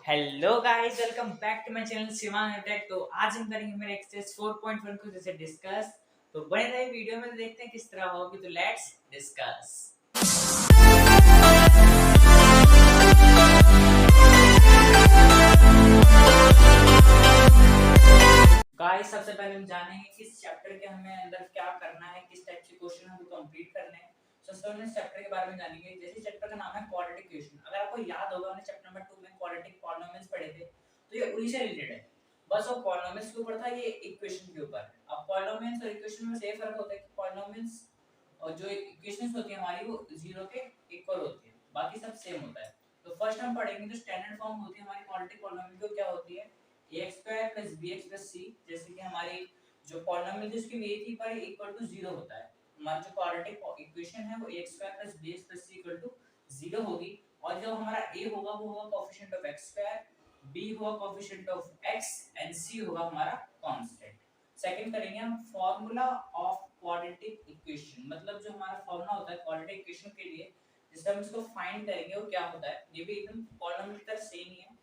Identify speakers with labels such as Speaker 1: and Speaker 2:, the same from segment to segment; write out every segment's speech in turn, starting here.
Speaker 1: Hello guys, welcome back to my channel Shivang Tech. तो आज हम करेंगे मेरे एक्सरसाइज 4.1 को जैसे डिस्कस। तो बने रहे वीडियो में, तो देखते हैं किस तरह होगी। तो लेट्स डिस्कस। गाइस, सबसे पहले हम जानेंगे किस चैप्टर के हमें अंदर क्या करना है, किस टाइप के क्वेश्चन हमको कंप्लीट करने हैं। सबसे पहले इस चैप्टर के बारे में जानेंगे। जैसे चैप्टर का नाम है क्वाड्रेटिक इक्वेशन। अगर आपको याद होगा, हमने चैप्टर नंबर 2 में क्वाड्रेटिक पॉलिनोमियल्स पढ़े थे। तो ये उन्हीं से रिलेटेड है। बस वो पॉलिनोमियल्स के ऊपर था, ये इक्वेशन के ऊपर है। अब पॉलिनोमियल्स और इक्वेशन में से फर्क होता है कि पॉलिनोमियल्स और जो इक्वेशंस होती है हमारी, वो जीरो के इक्वल होती है, बाकी सब सेम होता है। तो फर्स्ट हम पढ़ेंगे जो स्टैंडर्ड फॉर्म होती है हमारी क्वाड्रेटिक पॉलिनोमियल की, क्या होती है ax² + bx + c। जैसे कि हमारी जो पॉलिनोमियल थी उसकी a थी पर इक्वल टू 0 होता है। हमारा जो क्वाड्रेटिक इक्वेशन है वो ax² + bx + c equal to 0 होगी। और जो हमारा a होगा वो होगा कोएफिशिएंट ऑफ x², b होगा coefficient of x and c होगा हमारा कांस्टेंट। सेकंड करेंगे हम फार्मूला ऑफ क्वाड्रेटिक इक्वेशन। मतलब जो हमारा फार्मूला होता है क्वाड्रेटिक इक्वेशन के लिए, जिससे हम इसको फाइंड करेंगे, वो क्या होता है। ये भी एकदम पॉलिनोमियल की तरह सेम ही है।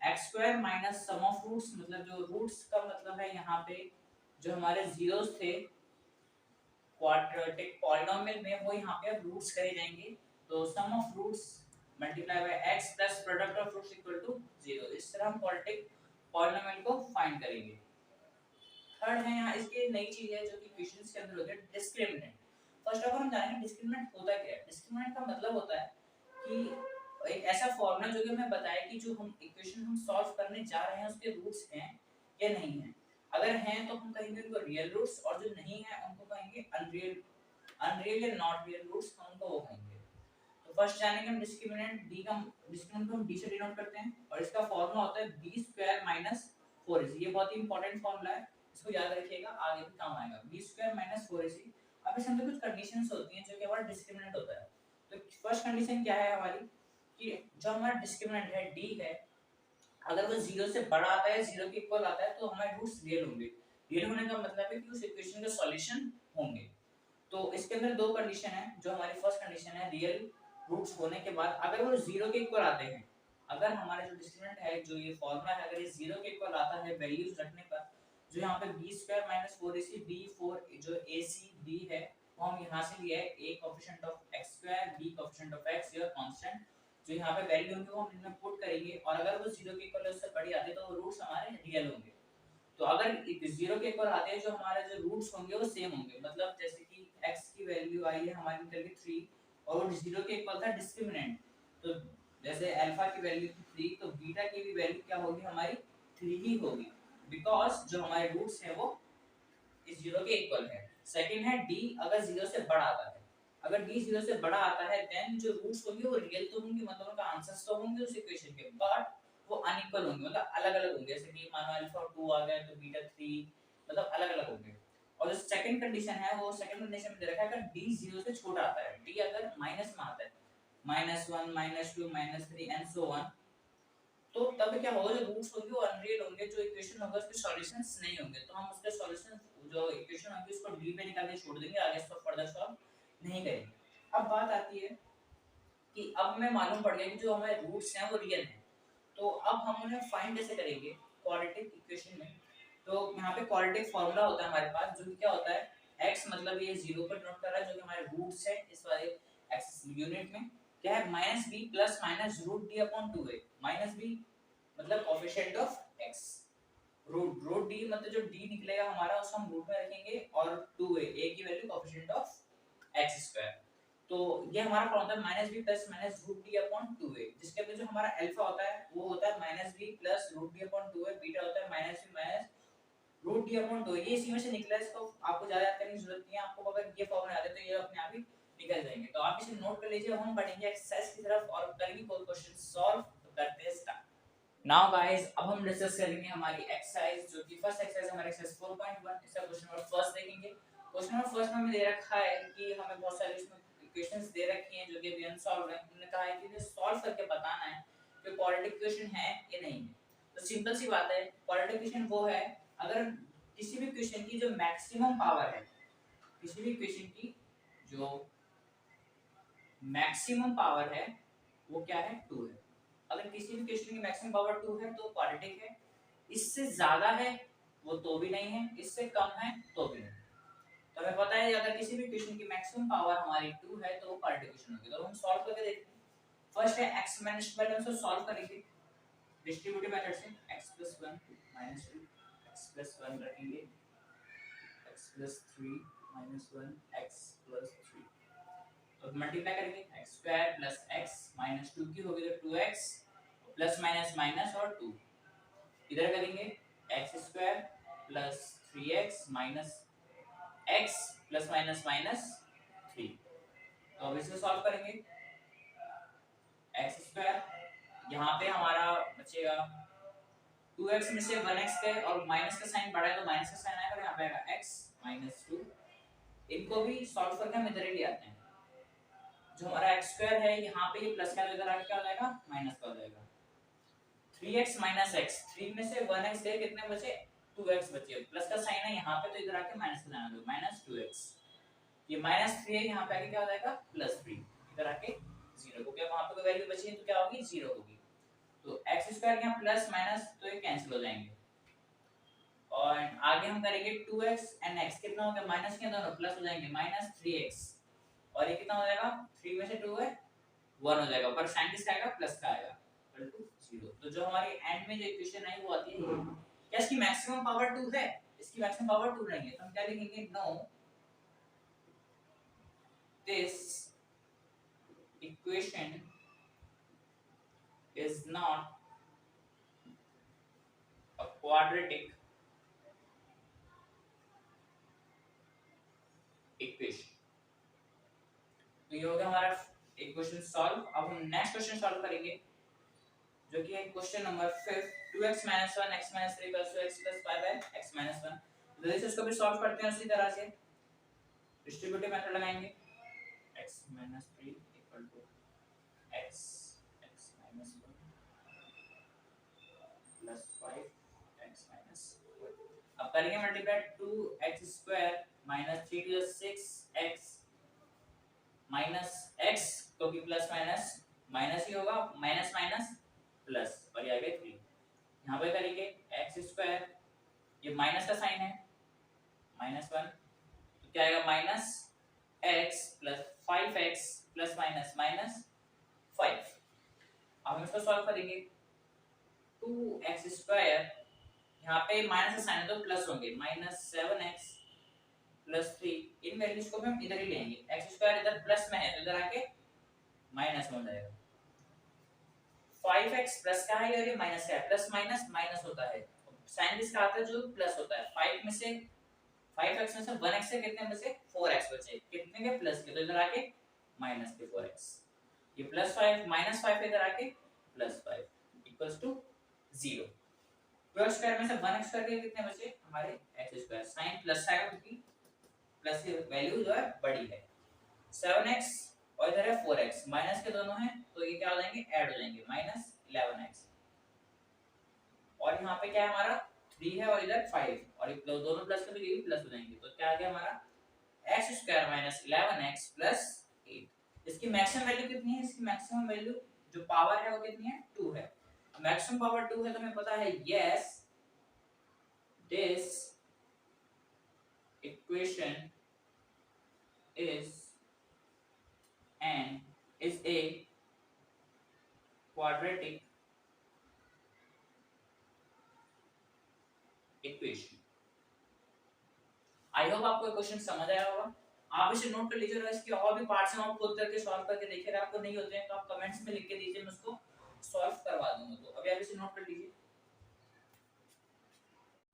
Speaker 1: x² minus sum of roots, मतलब जो रूट्स का मतलब है यहाँ पे जो हमारे जीरोस थे क्वाड्रेटिक पॉलिनोमियल में, वो यहाँ पे अब रूट्स करे जाएंगे। तो sum of roots multiply by x plus product of roots equal to 0। इस तरह हम क्वाड्रेटिक पॉलिनोमियल को फाइंड करेंगे। थर्ड है यहाँ इसके नई चीज है जो कि इक्वेशंस के अंदर होती है, डिस्क्रिमिनेंट। फर्स्ट ऑफ ऑल हम जानेंगे डिस्क्रिमिनेंट होता क्या है। डिस्क्रिमिनेंट का मतलब होता है कि एक ऐसा फॉर्मूला जो कि हमें बताए कि जो हम इक्वेशन हम सॉल्व करने जा रहे हैं उसके रूट्स हैं या नहीं है। अगर हैं तो हम कहेंगे उनको रियल रूट्स, और जो नहीं है उनको कहेंगे अनरियल। अनरियल या नॉट रियल रूट्स हम उनको वो कहेंगे। तो फर्स्ट जानेंगे हम डिस्क्रिमिनेंट डी का। डिस्क्रिमिनेंट को हम डी से डिनोट करते हैं और इसका फॉर्मूला होता है b² - 4ac। ये बहुत ही इंपॉर्टेंट फॉर्मूला है, इसको याद रखिएगा, आगे भी काम आएगा। b² - 4ac। अब इसमें कुछ कंडीशंस होती हैं जो कि हमारा डिस्क्रिमिनेंट होता है। तो फर्स्ट कंडीशन क्या है हमारी कि जो हमारा डिस्क्रिमिनेंट है d है, अगर वो 0 से बड़ा आता है, 0 के इक्वल आता है, तो हमारे रूट्स रियल होंगे। रियल होने का मतलब है कि उस इक्वेशन का सॉल्यूशन होंगे। तो इसके अंदर दो कंडीशन है। जो हमारी फर्स्ट कंडीशन है रियल रूट्स होने के बाद अगर वो 0 के इक्वल आते हैं, अगर हमारा जो डिस्क्रिमिनेंट है, जो ये फॉर्मूला है, अगर ये 0 के इक्वल आता है वैल्यूज रखने पर, जो यहाँ पे b² - 4ac b4 जो ac b है वो हम यहाँ से लिया है a coefficient of x² b coefficient of x, ये कांस्टेंट जो यहाँ पे वैल्यू होंगे वो हम इनमें पुट करेंगे। और अगर वो 0 के इक्वल है उससे बड़ी आती है तो रूट्स हमारे रियल होंगे। तो अगर 0 के इक्वल आते हैं, जो हमारे जो रूट्स होंगे वो सेम होंगे। मतलब जैसे कि x की वैल्यू आई है हमारी निकल के 3 और वो 0 के इक्वल था डिस्क्रिमिनेंट, तो जैसे अल्फा की वैल्यू थी 3, तो बीटा की भी वैल्यू क्या होगी हमारी 3 ही होगी, बिकॉज़ जो हमारे रूट्स हैं वो इस 0 के इक्वल है। सेकंड है d अगर 0 से बड़ा आता है। अगर d 0 से बड़ा आता है देन जो रूट्स होंगे वो रियल तो होंगे, मतलब उनका आंसर्स तो होंगे उस इक्वेशन के, बट वो अनइक्वल होंगे, मतलब अलग-अलग होंगे। जैसे कि मानो अल्फा 2 आ गया तो बीटा 3, मतलब अलग-अलग होंगे। और जो सेकंड कंडीशन है वो सेकंड कंडीशन में दे रखा है अगर d 0 से छोटा आता है, d अगर माइनस में आता है, -1 -2 -3 एंड सो ऑन, तो तब क्या होगा, जो रूट्स होंगे वो अनरियल होंगे, जो इक्वेशन होगा उसके सॉल्यूशंस नहीं होंगे। तो हम उसके सॉल्यूशन जो इक्वेशन होंगे उसको डी पे निकाल के छोड़ देंगे, आगे इसको फर्दर सॉल्व नहीं करेंगे। अब बात आती है कि अब हमें मालूम पड़ गया कि जो हमारे रूट्स हैं वो रियल हैं। तो अब हम उन्हें फाइंड कैसे करेंगे क्वाड्रेटिक इक्वेशन में। तो यहाँ पे क्वाड्रेटिक फार्मूला होता है हमारे पास, जो कि क्या होता है x, मतलब ये 0 पर डिनोट कर रहा है, जो कि हमारे रूट्स है इस वाले एक्सिस यूनिट में, क्या है -b plus minus √d/2a। -b मतलब coefficient of x, root d मतलब जो d निकलेगा हमारा उसको हम रूट में रखेंगे, और 2a a की वैल्यू कोएफिशिएंट ऑफ x²। तो ये हमारा क्या होता है -b प्लस माइनस √d/2a, जिसके अंदर जो हमारा अल्फा होता है वो होता है -b प्लस √d/2a, बीटा होता है -b माइनस √d/2a। ये इसी में से निकला है, इसको आपको ज्यादा याद करने की जरूरत नहीं है। आपको अगर ये फॉर्मूला याद है तो ये अपने आप ही निकल जाएंगे। तो आप इसे नोट कर लीजिए। हम बढ़ेंगे एक्सरसाइज की तरफ और करेंगे कोई क्वेश्चन सॉल्व। तो करते हैं स्टार्ट। नाउ गाइस, अब हम डिस्कस करेंगे हमारी एक्सरसाइज, जो कि फर्स्ट एक्सरसाइज हमारी एक्सरसाइज 4.1। इसका क्वेश्चन नंबर फर्स्ट देखेंगे। क्वेश्चन नंबर फर्स्ट में हमें दे रखा है कि हमें बहुत सारे इसमें इक्वेशंस दे रखी हैं जो कि अभी अनसॉल्वड है। हमने कहा है कि इन्हें सॉल्व करके बताना है कि क्वाड्रेटिक इक्वेशन है या नहीं है। तो सिंपल सी बात है, क्वाड्रेटिक इक्वेशन वो है अगर किसी भी इक्वेशन की जो मैक्सिमम पावर है, किसी भी इक्वेशन की जो मैक्सिमम पावर है वो क्या है 2 है। अगर किसी भी क्वेश्चन की मैक्सिमम पावर 2 है तो क्वाड्रेटिक है, इससे ज्यादा है वो तो भी नहीं है, इससे कम है तो भी नहीं। तो हमें पता है अगर किसी भी क्वेश्चन की मैक्सिमम पावर हमारी 2 है तो वो क्वाड्रेटिक क्वेश्चन होगी। तो हम सॉल्व करके देखते हैं। फर्स्ट है x माइनस 12, हम इसको सॉल्व करेंगे डिस्ट्रीब्यूटिव मेथड से। x + 1 - 2 x + 1 रखेंगे, x + 3 - 1 x + 3, तो मल्टीप्लाई करेंगे x² + x - 2 की होगी तो 2x प्लस माइनस माइनस और 2, इधर करेंगे x² + 3x - x plus minus minus 3, तो अब इसे सॉल्व करेंगे। x² यहाँ पे हमारा बचेगा 2x में से 1x गए और माइनस का साइन बढ़ा है तो माइनस का साइन आएगा और यहाँ पे आएगा x - 2। इनको भी सॉल्व करके हम इधर ही ले आते हैं। जो हमारा x² है यहाँ पे ये प्लस का इधर आके क्या हो जाएगा माइनस का हो जाएगा। 3x - x, 3 में से 1x गए, कितने बचे 2x बचे, प्लस का साइन है यहाँ पे तो इधर आके माइनस का लाना दो -2x, ये -3 है यहाँ पे आके क्या हो जाएगा +3, इधर आके 0, क्योंकि अब वहां पे कोई वैल्यू बची है तो क्या होगी 0 होगी। तो x² यहाँ प्लस माइनस तो ये कैंसिल हो जाएंगे और आगे हम करेंगे 2x and x, कितना हो गया माइनस के दोनों प्लस हो जाएंगे -3x, और ये कितना हो जाएगा 3 में से 2 है 1 हो जाएगा, पर साइन किसका आएगा प्लस का आएगा इक्वल टू 0। तो जो हमारी एंड में जो इक्वेशन आई वो आती है क्या इसकी मैक्सिमम पावर 2 है, इसकी मैक्सिमम पावर 2 नहीं है, तो हम क्या लिखेंगे no this equation is not a quadratic equation। तो ये हो गया हमारा इक्वेशन सॉल्व। अब हम नेक्स्ट क्वेश्चन सॉल्व करेंगे जो कि है question number 5, 2x - 1 x - 3 + x + 5 है x - 1। तो जैसे इसको भी सॉल्व करते हैं उसी तरह से डिस्ट्रीब्यूटिव मेथड लगाएंगे x - 3 = x x - 1 + 5 x - अब करेंगे multiply 2x² - 3 to the 6x -x, क्योंकि प्लस माइनस माइनस ही होगा, माइनस माइनस प्लस, और ये आ गया 3। यहाँ पे करेंगे x², ये माइनस का साइन है -1, तो क्या आएगा -x + 5x + -5। अब हम इसको सॉल्व करेंगे 2x², यहाँ पे माइनस का साइन है तो प्लस होंगे -7x + 3, इन वैल्यूज को भी हम इधर ही लेंगे, x² इधर प्लस में है तो इधर आके माइनस में हो जाएगा। 5x प्लस का है और ये माइनस का है, प्लस माइनस माइनस होता है, साइन किसका आता है जो प्लस होता है। 5x में से 1x से कितने बचे 4x बचे, कितने के प्लस के, तो इधर आके माइनस के 4x, ये +5 -5 इधर आके +5 = 0। 2x² में से 1x करके कितने बचे हमारे x², साइन प्लस आएगा क्योंकि प्लस की वैल्यू जो है बड़ी है। 7x और इधर है 4x, माइनस के दोनों हैं तो ये क्या हो जाएंगे ऐड हो जाएंगे -11x, और यहाँ पे क्या है हमारा 3 है और इधर 5, और ये दोनों प्लस के तो ये भी प्लस हो जाएंगे, तो क्या आ गया हमारा x² - 11x + 8। इसकी मैक्सिमम वैल्यू कितनी है, इसकी मैक्सिमम वैल्यू जो पावर है वो कितनी है 2 है, मैक्सिमम पावर 2 है तो हमें पता है yes this equation is a quadratic equation। I hope आपको क्वेश्चन समझ आया होगा, आप इसे नोट कर लीजिए और इसके और भी पार्ट्स हैं आप खुद करके सॉल्व करके देखिए, अगर आपको नहीं होते हैं तो आप कमेंट्स में लिख के दीजिए, मैं उसको सॉल्व करवा दूंगा। तो अभी आप इसे नोट कर लीजिए।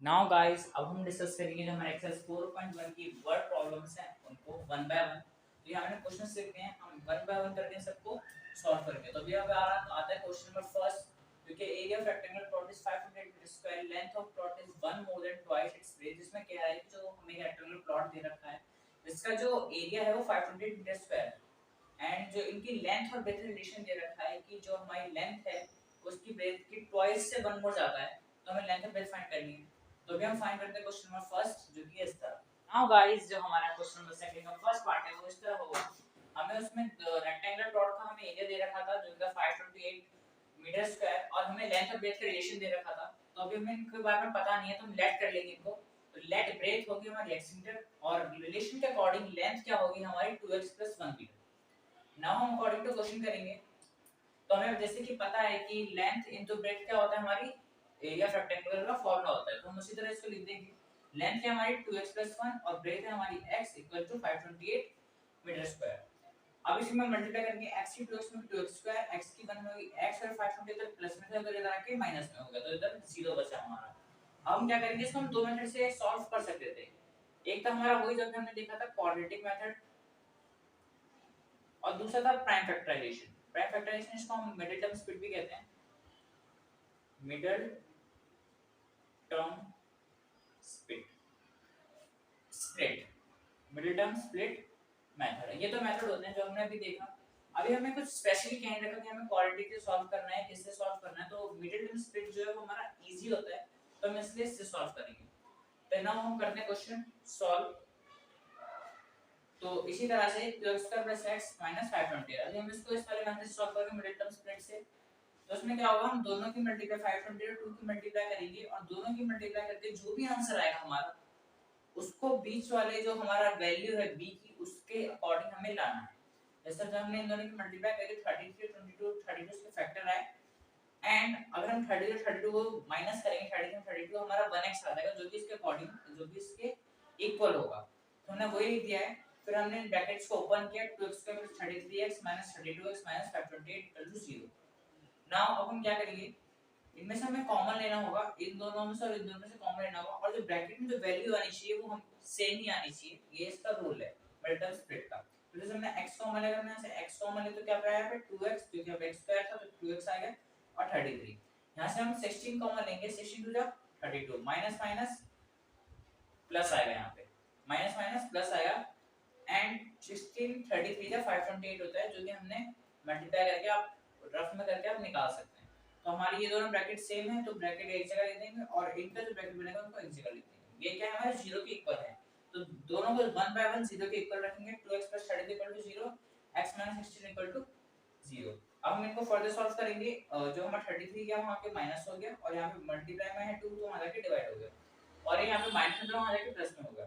Speaker 1: नाउ गाइस अब हम डिस्कस करेंगे जो हमारे एक्सरसाइज 4.1 की वर्ड प्रॉब्लम्स हैं उनको वन बाय वन। तो ये हमने क्वेश्चंस लिखे हैं, हम वन बाय वन करके सबको सॉल्व करेंगे। तो अभी अब आता है क्वेश्चन नंबर फर्स्ट, क्योंकि area of rectangular plot is 500 metre square, length of plot is 1 more than twice its breadth. इसमें क्या है कि जो हमें रेक्टेंगुलर प्लॉट दे रखा है इसका जो एरिया है वो 500 मीटर स्क्वायर एंड जो इनकी लेंथ और ब्रेथ रिलेशन दे रखा है कि जो हमारी लेंथ है उसकी ब्रेथ की ट्वाइस से 1 मोर ज्यादा है, तो हमें लेंथ और ब्रेथ फाइंड करनी है। तो अभी हम फाइंड करते हैं क्वेश्चन नंबर फर्स्ट जो कि इस तरह। नाउ गाइस जो हमारा क्वेश्चन नंबर सेकंड का फर्स्ट पार्ट है वो इस तरह होगा, हमें उसमें रेक्टेंगुलर प्लॉट का हमें एरिया दे रखा था जो कि 528 मीटर स्क्वायर और हमें लेंथ और ब्रेथ का रिलेशन दे रखा था, तो अभी हमें इनके बारे में पता नहीं है तो हम लेट कर लेंगे इनको। तो लेट ब्रेथ होगी हमारी x मीटर और रिलेशन के अकॉर्डिंग लेंथ क्या होगी हमारी 2x 1 मीटर। नाउ हम अकॉर्डिंग टू क्वेश्चन करेंगे। तो हमें जैसे कि पता है कि लेंथ इनटू ब्रेथ क्या होता है हमारी एरिया ऑफ रेक्टेंगुलर का फॉर्मूला होता है, तो हम उसी तरह इसको लिख देंगे। लेंथ है हमारी 2x 1 और ब्रेथ है हमारी x 528 मीटर स्क्वायर। अब इसी में मल्टीप्लाई करेंगे x की 2x में 2x स्क्वायर, x की 1 में होगी x और 528 इधर प्लस में था तो इधर आके माइनस में होगा, तो इधर 0 बचा हमारा। अब हम क्या करेंगे, इसको हम दो मेथड से सॉल्व कर सकते थे। एक था हमारा वही जब हमने देखा था क्वाड्रेटिक मेथड और दूसरा था प्राइम फैक्टराइजेशन। प्राइम फैक्टराइजेशन इसको हम मिडिल टर्म स्प्लिट भी कहते हैं, middle term split middle term split method है। ये तो मेथड होते हैं जो हमने अभी देखा। अभी हमें कुछ स्पेशली कह रखा कि हमें क्वाड्रेटिक से सॉल्व करना है, किससे सॉल्व करना है, तो मिडिल टर्म स्प्लिट जो है वो हमारा इजी होता है, तो हम इसलिए इससे सॉल्व करेंगे। तो नाउ हम करते हैं क्वेश्चन सॉल्व। तो इसी तरह से 2x² + x - 520, अभी हम इसको इस वाले मेथड से सॉल्व करेंगे मिडिल टर्म स्प्लिट से। तो उसमें क्या होगा, हम दोनों की मल्टीप्लाई 520 और 2 की मल्टीप्लाई करेंगे और दोनों की मल्टीप्लाई करके जो भी आंसर आएगा हमारा उसको बीच वाले जो हमारा वैल्यू है b की उसके अकॉर्डिंग हमें लाना है। जैसे जब हमने इन दोनों की मल्टीप्लाई करी 33 22 32 के फैक्टर आए एंड अगर हम 30 और 32 को माइनस करेंगे 30 और 32 हमारा 1x आ जाएगा जो कि इसके अकॉर्डिंग जो कि इसके इक्वल होगा। तो हमने वही लिख दिया है। फिर हमने इन ब्रैकेट्स को ओपन किया 2x² + 33x - 32x - 528 = 0। नाउ अब हम क्या करेंगे, इनमें से हमें कॉमन लेना होगा, इन दोनों में से और इन दोनों में से कॉमन लेना होगा और जो ब्रैकेट में जो वैल्यू आनी चाहिए वो हम सेम ही आनी चाहिए, ये इसका रूल है मल्टीपल स्प्लिट का। तो जैसे हमने x कॉमन लेगा, हमने से x कॉमन ले तो क्या आया पे 2x, क्योंकि अब x² था तो 2x आ गया और 33। यहां से हम 16 कॉमन लेंगे, 16 2 जा 32, माइनस माइनस प्लस आएगा, यहां पे माइनस माइनस प्लस आएगा एंड 16 33 जा 528 होता है, जो कि हमने मल्टीप्लाई करके आप रफ में करके आप निकाल सकते हैं। तो हमारी ये दोनों ब्रैकेट सेम है तो ब्रैकेट एक जगह लिख देंगे और इनका जो ब्रैकेट बनेगा उनको एक जगह लिख देंगे। ये क्या है हमारे 0 के इक्वल है, तो दोनों को 1 बाय 1 0 के इक्वल रखेंगे। 2x + 30 = 0, x - 16 = 0। अब हम इनको फर्दर सॉल्व करेंगे। जो हमारा 33 गया वहां पे माइनस हो गया और यहां पे मल्टीप्लाई में है 2 तो वहां जाके डिवाइड हो गया और यहां पे माइनस में वहां जाके प्लस में हो गया।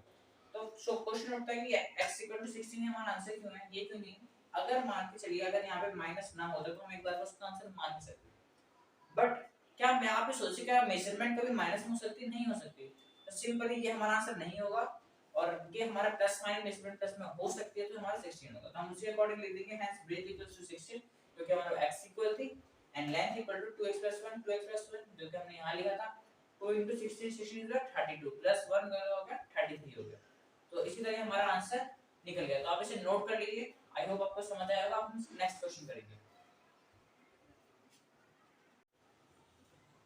Speaker 1: तो सो क्वेश्चन उठता है कि x = 16 हमारा आंसर क्यों है, ये क्यों नहीं। अगर मान के चलिए अगर यहां पे माइनस ना होता तो हम एक बार उसका आंसर मान नहीं सकते, बट क्या मैं आप सोचिए क्या मेजरमेंट कभी माइनस में हो सकती है, नहीं हो सकती। तो सिंपली ये हमारा आंसर नहीं होगा और ये हमारा प्लस माइनस मेजरमेंट प्लस में हो सकती है तो हमारा 16 होगा। तो हम उसी अकॉर्डिंग लिख देंगे हेंस ब्रेथ = 16 क्योंकि हमारा x इक्वल थी एंड लेंथ = 2x + 1 2x + 1 जो कि हमने यहां लिखा था। 2 * 16 16 = 32 प्लस 1 हो गया 33 हो गया। तो इसी तरह हमारा आंसर निकल गया। तो आप इसे नोट कर लीजिए। आई होप आपको समझ आया होगा। हम नेक्स्ट क्वेश्चन करेंगे।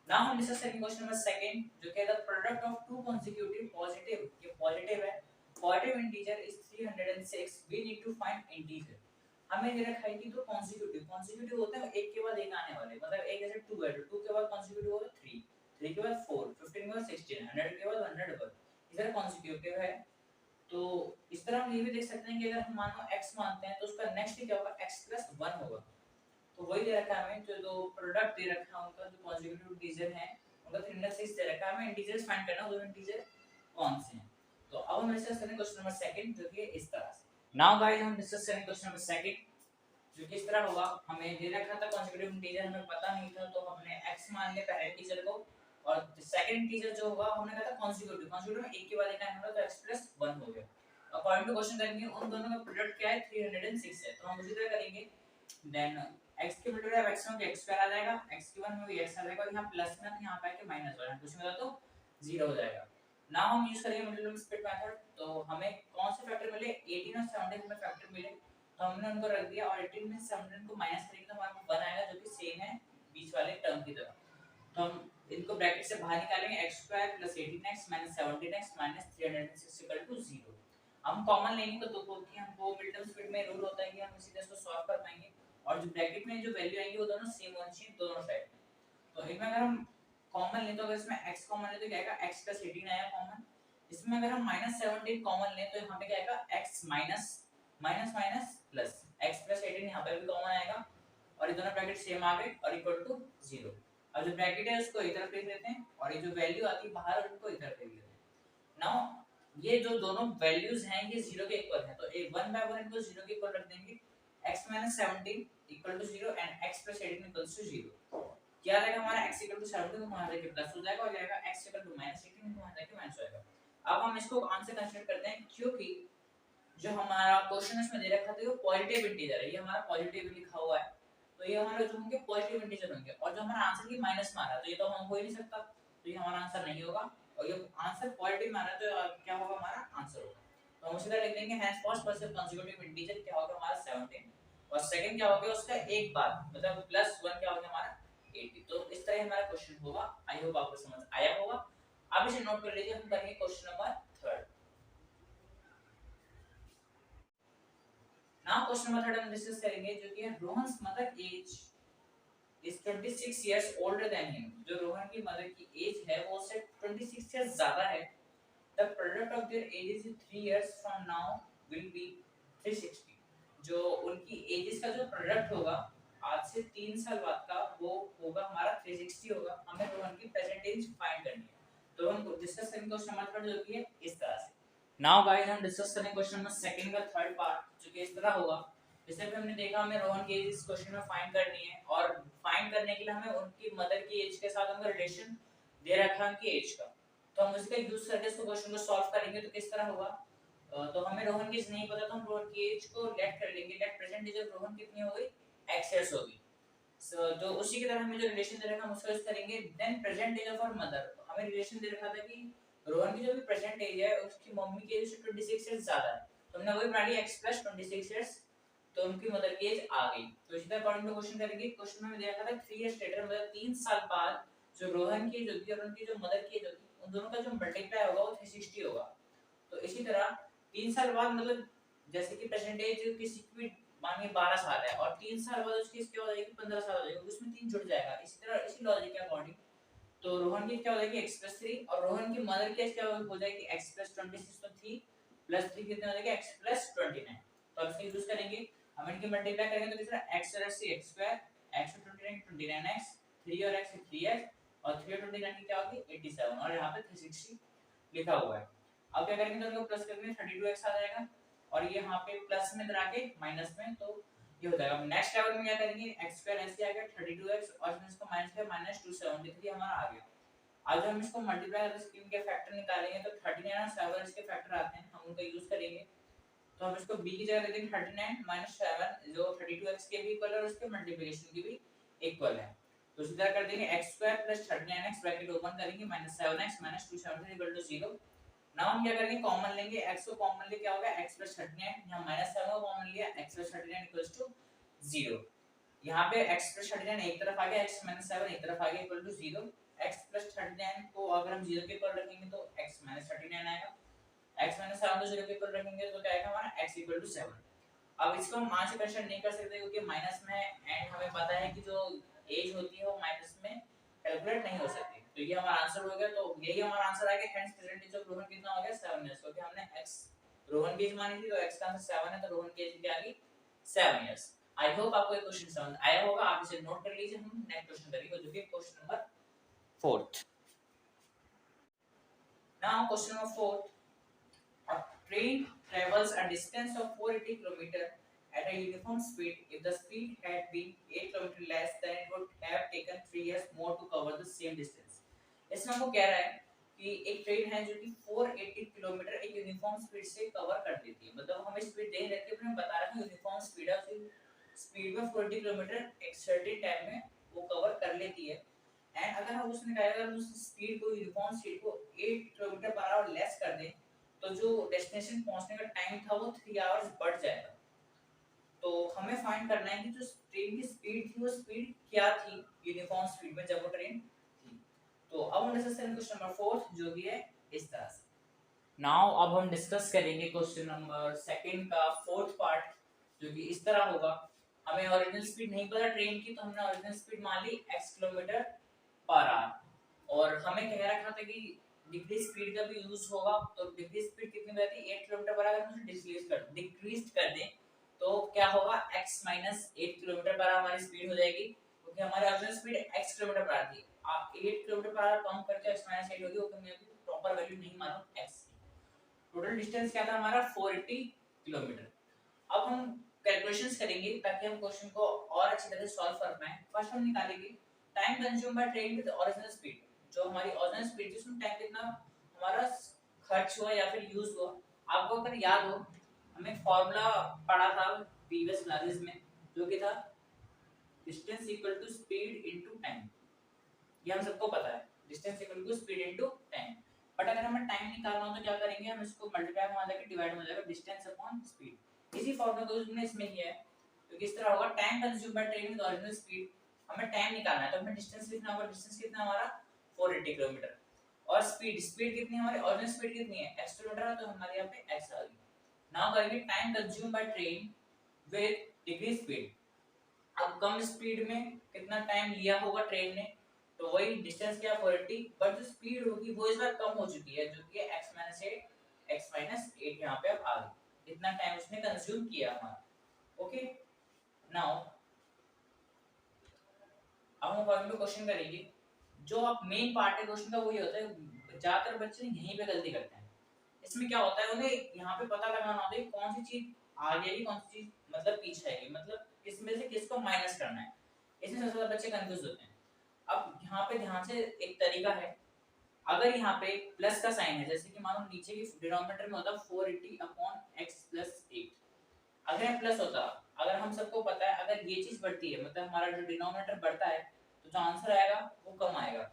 Speaker 1: Now हम डिस्कस करेंगे क्वेश्चन नंबर सेकंड, जो कि है the product of two consecutive positive, ये पॉजिटिव है, positive integer is 306, we need to find integer. हमें दे रखा है कि दो consecutive होते हैं एक के बाद एक आने वाले, मतलब एक जैसे 2 है तो 2 के बाद consecutive होगा 3, 3 के बाद 4, 15 के बाद 16, 100 के बाद 100 इधर consecutive है। तो इस तरह हम ये भी देख सकते हैं कि अगर हम मानो x मानते हैं तो उसका नेक्स्ट क्या होगा, x + 1 होगा। तो वही दे रखा है हमें, जो दो प्रोडक्ट दे रखा है उनका जो कॉन्जिक्यूटिव इंटीजर है उनका 306 दे रखा है, हमें इंटीजर्स फाइंड करना है, वो इंटीजर कौन से हैं। तो अब हम डिस्कस करेंगे क्वेश्चन नंबर सेकंड, जो कि इस तरह से। नाउ गाइस हम डिस्कस करेंगे क्वेश्चन नंबर सेकंड, जो कि इस तरह होगा। हमें दे रखा था कॉन्जिक्यूटिव इंटीजर, हमें पता नहीं था तो हमने x मान लिया पहले इंटीजर को और सेकंड इंटीजर जो होगा हमने कहा था कॉन्जिक्यूटिव में एक के बाद एक आना होगा तो x + 1 हो गया। अकॉर्डिंग टू क्वेश्चन करेंगे उन दोनों का प्रोडक्ट क्या है 306 है, तो हम उसी तरह करेंगे। देन x की मल्टीप्लाई x में x² आ जाएगा, x की 1 में भी x आ जाएगा और यहां प्लस में तो यहां पे आके माइनस हो जाएगा, कुछ में तो 0 हो जाएगा। नाउ हम यूज करेंगे मल्टीपल स्प्लिट मेथड। तो हमें कौन से फैक्टर मिले, 18 और 17 में फैक्टर मिले तो हमने उनको रख दिया और 18 में 17 को माइनस करेंगे तो हमारे पास 1 आएगा जो कि सेम है बीच वाले टर्म की तरह। तो हम इनको ब्रैकेट से बाहर निकालेंगे x² + 18x - 17x - 306 = 0। हम कॉमन लेंगे तो क्योंकि हमको मिडल स्प्लिट में रूल होता है कि हम सीधे इसको सॉल्व कर पाएंगे और जो ब्रैकेट में जो वैल्यू आएगी वो दोनों सेम होनी चाहिए दोनों साइड। तो इनमें अगर हम कॉमन लें तो अगर इसमें x कॉमन ले तो क्या आएगा, x + 18 आया कॉमन। इसमें अगर हम -17 कॉमन लें तो यहां पे क्या आएगा, x minus minus minus plus x + 18 यहां पे भी कॉमन आएगा और ये दोनों ब्रैकेट सेम आ गए और इक्वल टू 0। अब जो ब्रैकेट है उसको इधर लिख लेते हैं और ये जो वैल्यू आती है बाहर उनको इधर लिख लेते हैं। नाउ ये जो दोनों वैल्यूज हैं ये 0 के इक्वल हैं, तो एक 1 बाय 1 इनको 0 के इक्वल रख देंगे। x 17 equal to 0 and x 18 equals to 0। क्या रहेगा हमारा x इक्वल टू 17 तो वहां जाके प्लस हो जाएगा और जाएगा x इक्वल टू -18 तो वहां जाके माइनस हो जाएगा। अब हम इसको आंसर कंसीडर करते हैं क्योंकि जो हमारा क्वेश्चन इसमें दे रखा था वो पॉजिटिव इंटीजर है, ये हमारा पॉजिटिव लिखा हुआ है, तो ये हमारे जो होंगे पॉजिटिव इंटीजर होंगे। और जो हमारा आंसर की माइनस में आ रहा है तो ये तो हम हो ही नहीं सकता, तो ये हमारा आंसर नहीं होगा। और ये आंसर पॉजिटिव में आ रहा है तो क्या होगा हमारा आंसर होगा। तो हम उसी तरह लिख देंगे has first person consecutive integer क्या होगा हमारा 17 और सेकंड क्या होगा उसका एक बाद मतलब +1 क्या होगा हमारा 80। तो इस तरह हमारा क्वेश्चन होगा। आई होप आपको समझ आया होगा। अब इसे नोट कर लीजिए। हम करेंगे question number 3। Now question number 3 हम डिस्कस करेंगे जो कि है Rohan's mother age is 26 years older than him। जो रोहन की मदर की एज है वो उससे 26 इयर्स ज्यादा है। The product of their ages is 3 years from now will be 360। जो उनकी एजेस का जो प्रोडक्ट होगा आज से 3 साल बाद का वो होगा हमारा 360 होगा। हमें रोहन की प्रेजेंट एज फाइंड करनी है। तो हम डिस्कस करेंगे क्वेश्चन नंबर 3 जो कि है इस तरह से। नाउ गाइस हम डिस्कस करेंगे क्वेश्चन नंबर 2 का थर्ड पार्ट जो कि इस तरह होगा। जैसे कि हमने देखा हमें रोहन की एज इस क्वेश्चन में फाइंड करनी है और फाइंड करने के लिए हमें उनकी मदर की एज के साथ उनका रिलेशन दे रखा है उनकी एज का। तो हम उसका यूज करके इस क्वेश्चन को सॉल्व करेंगे। तो किस तरह होगा, तो हमें रोहन की एज नहीं पता तो हम रोहन की एज को लेट कर लेंगे। Let present age of Rohan कितनी हो गई x इयर्स होगी। सो तो उसी की तरह हमें जो रिलेशन दे रखा है हम उसका यूज करेंगे। Then present age of our mother, हमें रिलेशन दे रखा था कि रोहन की जो भी प्रेजेंट एज है उसकी मम्मी की एज से 26 इयर्स ज्यादा है, तो हमने वही बना लिया x 26 इयर्स, तो उनकी मदर की एज आ गई। तो इसी तरह अकॉर्डिंग टू क्वेश्चन करेंगे। क्वेश्चन में दिया था 3 इयर्स लेटर मतलब 3 साल बाद जो रोहन की एज होगी और उनकी जो मदर की एज होगी उन दोनों का जो मल्टीप्लाई होगा वो 360 होगा। तो इसी तरह 3 साल बाद मतलब जैसे कि प्रेजेंट एज किसी की भी मानिए 12 साल है और 3 साल बाद उसकी क्या हो जाएगी 15 साल हो जाएगी, उसमें 3 जुड़ जाएगा। इसी तरह इसी लॉजिक के अकॉर्डिंग तो रोहन की क्या हो जाएगी x 3 और रोहन की मदर की क्या हो जाएगी x 26 तो 3 प्लस 3 कितना हो जाएगा x 29। तो अब इसका यूज करेंगे। हम इनकी मल्टीप्लाई करेंगे तो कितना x से x स्क्वायर x 29 29x 3 और x 3x और 3 और 29 की क्या होगी 87 और यहाँ पे 360 लिखा हुआ है। अब क्या करेंगे तो इनको प्लस करेंगे 32x आ जाएगा और ये यहाँ पे प्लस में इधर आके माइनस में, तो ये हो जाएगा। नेक्स्ट लेवल में क्या करेंगे x स्क्वायर ऐसे आ गया 32x और इसमें इसको माइनस किया -273 हमारा आ गया। आज हम इसको मल्टीप्लाई करके इसके इनके फैक्टर निकालेंगे तो 39 और 7 इसके फैक्टर आते हैं, हम उनका यूज करेंगे। तो हम इसको b की जगह दे देंगे 39 - 7 जो 32x के भी इक्वल है और उसके मल्टीप्लिकेशन की भी इक्वल है। तो सीधा कर देंगे x square plus 39x bracket open करेंगे -7x - 273 0। नाउ हम क्या करेंगे कॉमन लेंगे, x को कॉमन ले क्या होगा x 39 यहां -7 को कॉमन लिया x 39 0। यहां पे x 39 एक तरफ आ गया x - 7 एक तरफ आ गया इक्वल टू 0। x 39 को अगर हम 0 के इक्वल रखेंगे तो x - 39 आएगा, x - 7 को 0 के इक्वल रखेंगे तो क्या आएगा हमारा x = 7। अब इसको हम मान से क्वेश्चन नहीं कर सकते क्योंकि माइनस में एंड हमें पता है कि जो एज होती है वो माइनस में कैलकुलेट नहीं हो सकती। तो ये हमारा आंसर हो गया। तो यही हमारा आंसर आ गया। Hence present age of Rohan कितना हो गया 7 इयर्स, क्योंकि हमने x रोहन की एज मानी थी तो x का आंसर 7 है तो रोहन की एज क्या आ गई 7 इयर्स। आई होप आपको ये क्वेश्चन समझ आया होगा। आप इसे नोट कर लीजिए। हम नेक्स्ट क्वेश्चन करेंगे जो कि question number 4। Now question number 4, a train travels a distance of 480 km at a uniform speed. If the speed had been 8 km less, then it would have taken 3 years more to cover the same distance. इसमें हमको कह रहा है कि एक train है जो कि 480 किलोमीटर एक यूनिफॉर्म स्पीड से कवर कर देती है। मतलब हमें स्पीड दे रखी है पर हमें बता रहा है यूनिफॉर्म स्पीड है, उसी स्पीड में 480 किलोमीटर एक सर्टेन टाइम में वो कवर कर लेती है। एंड अगर हम उसने कहा अगर उस स्पीड को यूनिफॉर्म स्पीड को 8 किलोमीटर पर आवर लेस कर दें तो जो डेस्टिनेशन पहुंचने का टाइम था वो 3 आवर्स बढ़ जाएगा। तो हमें फाइंड करना है कि जो ट्रेन की स्पीड थी वो स्पीड क्या थी यूनिफॉर्म स्पीड में जब वो ट्रेन थी। तो अब हम डिस्कस करेंगे क्वेश्चन नंबर 4 जो भी है इस तरह से। नाउ अब हम डिस्कस करेंगे क्वेश्चन नंबर 2 का फोर्थ पार्ट जो कि इस तरह होगा। हमें ओरिजिनल स्पीड नहीं पता ट्रेन की तो हमने ओरिजिनल स्पीड मान ली x किलोमीटर पर आवर और हमें कह रखा था कि डिग्री स्पीड का भी यूज होगा। तो डिग्री स्पीड कितनी रहती है 8 किलोमीटर पर आवर। हम उसे डिक्रीज कर दें तो क्या होगा x minus 8 kilometre per hour हमारी स्पीड हो जाएगी, क्योंकि हमारी ओरिजिनल स्पीड x किलोमीटर पर आती है। आप 8 किलोमीटर पर आवर काउंट करके x माइनस 8 होगी, वो मैं अभी प्रॉपर वैल्यू नहीं मानूं x की। टोटल डिस्टेंस क्या था हमारा 480 किलोमीटर। अब हम कैलकुलेशंस करेंगे ताकि हम क्वेश्चन को और अच्छी तरह से सॉल्व कर पाएं। फर्स्ट हम निकालेंगे time consume by train with original speed. जो हमारी ओरिजिनल स्पीड जिसमें टाइम कितना हमारा खर्च हुआ या फिर यूज हुआ। आपको अगर याद हो, हमें फार्मूला पढ़ा था प्रीवियस क्लासेस में, जो कि था distance equal to speed into time. ये हम सबको पता है, distance equal to speed into time. But अगर हमें टाइम निकालना हो तो क्या करेंगे, हम इसको मल्टीप्लाई में आ जाके डिवाइड में हो जाएगा डिस्टेंस अपॉन स्पीड। इसी फॉर्मूला को हमने इसमें किया है। तो किस तरह होगा, time consume by train with original speed. हमें टाइम निकालना है तो हमें डिस्टेंस लिखना होगा। डिस्टेंस कितना हमारा 480 किलोमीटर, और स्पीड कितनी है हमारी ओरिजिनल स्पीड कितनी है x किलोमीटर है, तो हमारे यहां पे x आ गई। नाउ करेंगे time consume by train with degree speed. अब कम स्पीड में कितना टाइम लिया होगा ट्रेन ने, तो वही डिस्टेंस क्या 480, बट जो स्पीड होगी वो इस बार कम हो चुकी है, जो कि है x माइनस 8 यहां पे अब आ गई। इतना टाइम उसने कंज्यूम किया हमारा। ओके, नाउ अब हम फॉर्मूला क्वेश्चन करेंगे। जो अब मेन पार्ट है क्वेश्चन का वही होता है, ज्यादातर बच्चे यहीं पे गलती करते हैं। इसमें क्या होता है, उन्हें यहाँ पे पता लगाना होता है कौन सी चीज आगे आएगी, कौन सी चीज मतलब पीछे आएगी, मतलब किसमें से किसको माइनस करना है। इसमें सबसे ज्यादा बच्चे कंफ्यूज होते हैं। अब यहाँ पे ध्यान से एक तरीका है, अगर यहाँ पे प्लस का साइन है, जैसे कि मानो नीचे की डिनोमिनेटर में होता 480 अपॉन x प्लस 8। अगर ये प्लस होता, अगर हम सबको पता है अगर ये चीज बढ़ती है मतलब हमारा जो डिनोमिनेटर बढ़ता है, तो जो आंसर आएगा वो कम आएगा।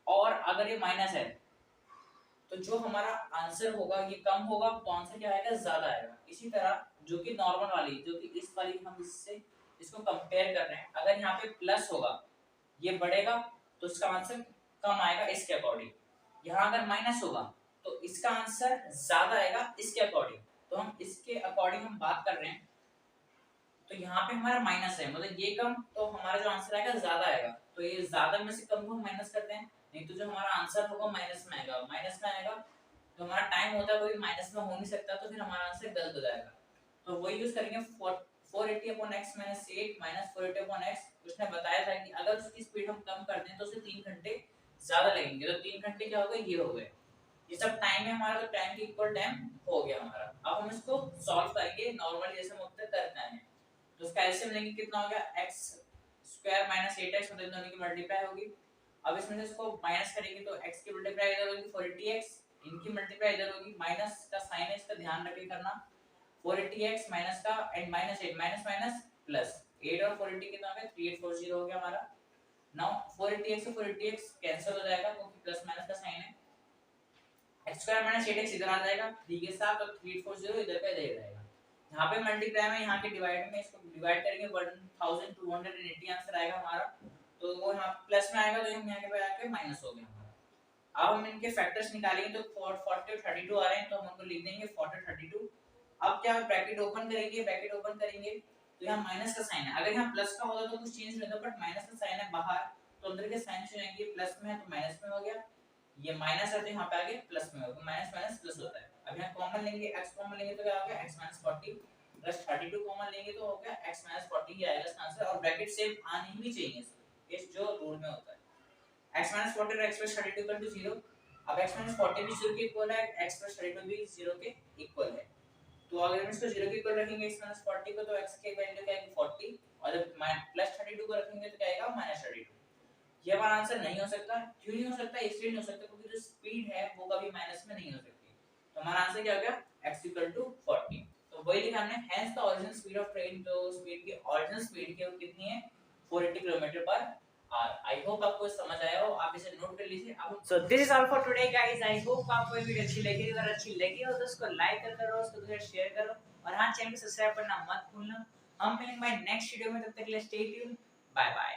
Speaker 1: और अगर ये माइनस है तो जो हमारा आंसर होगा ये कम होगा, तो आंसर क्या आएगा, ज्यादा आएगा। इसी तरह जो कि नॉर्मल वाली, जो कि इस वाली हम इससे इसको कंपेयर कर रहे हैं, अगर यहाँ पे प्लस होगा ये बढ़ेगा तो इसका आंसर कम आएगा इसके अकॉर्डिंग। यहाँ अगर माइनस होगा तो इसका आंसर ज्यादा आएगा इसके अकॉर्डिंग। तो हम इसके अकॉर्डिंग हम बात कर रहे हैं, तो यहाँ पे हमारा माइनस है, मतलब ये कम, तो हमारा जो आंसर आएगा ज्यादा आएगा। तो ये ज्यादा में से कम को हम माइनस करते हैं, नहीं तो जो हमारा आंसर होगा माइनस में आएगा। माइनस में आएगा तो हमारा टाइम होता है वो भी माइनस में हो नहीं सकता, तो फिर हमारा आंसर गलत हो जाएगा। तो वही यूज करेंगे 480 upon x minus 8 minus 480 upon x। उसने बताया था कि अगर उसकी स्पीड हम कम कर दें तो उसे 3 घंटे ज्यादा लगेंगे। तो 3 घंटे क्या हो गए, ये हो गए। ये सब टाइम है हमारा, तो टाइम के इक्वल टाइम हो गया हमारा। अब हम इसको सॉल्व करेंगे नॉर्मली जैसे हम उत्तर करते हैं। तो इसका एलसीएम लेंगे, कितना हो गया x स्क्वायर माइनस 8x, मतलब दोनों की मल्टीप्लाई होगी। अब इसमें से इसको माइनस करेंगे तो x की मल्टीप्लाई इधर होगी 480x, इनकी मल्टीप्लाई इधर होगी। माइनस का साइन है, इसका ध्यान रखे करना। 480x माइनस का and minus 8 minus minus plus 8 और 480 कितना हो गया 3840 हो गया हमारा। नाउ 480x से 480x कैंसिल हो जाएगा क्योंकि प्लस माइनस का साइन है। x स्क्वायर माइनस 8x इधर आ जाएगा 3 के साथ, और 3840 इधर पे इधर रहेगा। यहाँ पे मल्टीप्लाई में यहाँ के डिवाइड में इसको डिवाइड करेंगे 1280 आंसर आएगा हमारा। तो वो यहाँ प्लस में आएगा तो हम यहाँ पे आके माइनस हो गया हमारा। अब हम इनके फैक्टर्स निकालेंगे तो 40 और 32 आ रहे हैं, तो हम उनको लिख देंगे 40 और 32। अब क्या ब्रैकेट ओपन करेंगे तो यहाँ माइनस का साइन है। अगर यहाँ प्लस का होता तो कुछ चेंज नहीं होता, बट माइनस का साइन है बाहर, तो अंदर के साइन चेंज होंगे। प्लस में है तो माइनस में हो गया, ये माइनस है तो यहाँ पे आगे प्लस में होगा, माइनस माइनस प्लस होता है। अब यहाँ कॉमन लेंगे, x कॉमन लेंगे तो क्या होगा x 40 प्लस 32 कॉमन लेंगे तो हो गया x 40 ही आएगा इसका आंसर। और ब्रैकेट सेम आनी ही चाहिए इस जो रूल में होता है। x 40 और x 32 इक्वल टू 0। अब x 40 भी 0 के इक्वल है, x 32 भी 0 के इक्वल है। तो अगर हम इसको 0 के इक्वल रखेंगे x 40 को, तो x की वैल्यू क्या आएगी 40, और जब प्लस 32 को रखेंगे तो क्या आएगा -32। ये हमारा आंसर नहीं हो सकता। क्यों नहीं हो सकता, इसलिए नहीं हो सकता क्योंकि जो स्पीड है वो कभी माइनस में नहीं हो सकती। तो हमारा आंसर क्या हो गया x 40। तो वही लिखा हमने, hence the original speed of train, जो स्पीड की ओरिजिनल स्पीड की वो कितनी है 480 kilometre per hour. I hope आपको समझ आया हो, आप इसे नोट कर लीजिए। अब so this is all for today guys. I hope आपको ये वीडियो अच्छी लगी। अगर अच्छी लगी हो तो उसको लाइक कर करो, उसको दूसरे शेयर करो, और हां चैनल को सब्सक्राइब करना मत भूलना। हम मिलेंगे भाई नेक्स्ट वीडियो में, तब तक के लिए स्टे ट्यून, बाय बाय।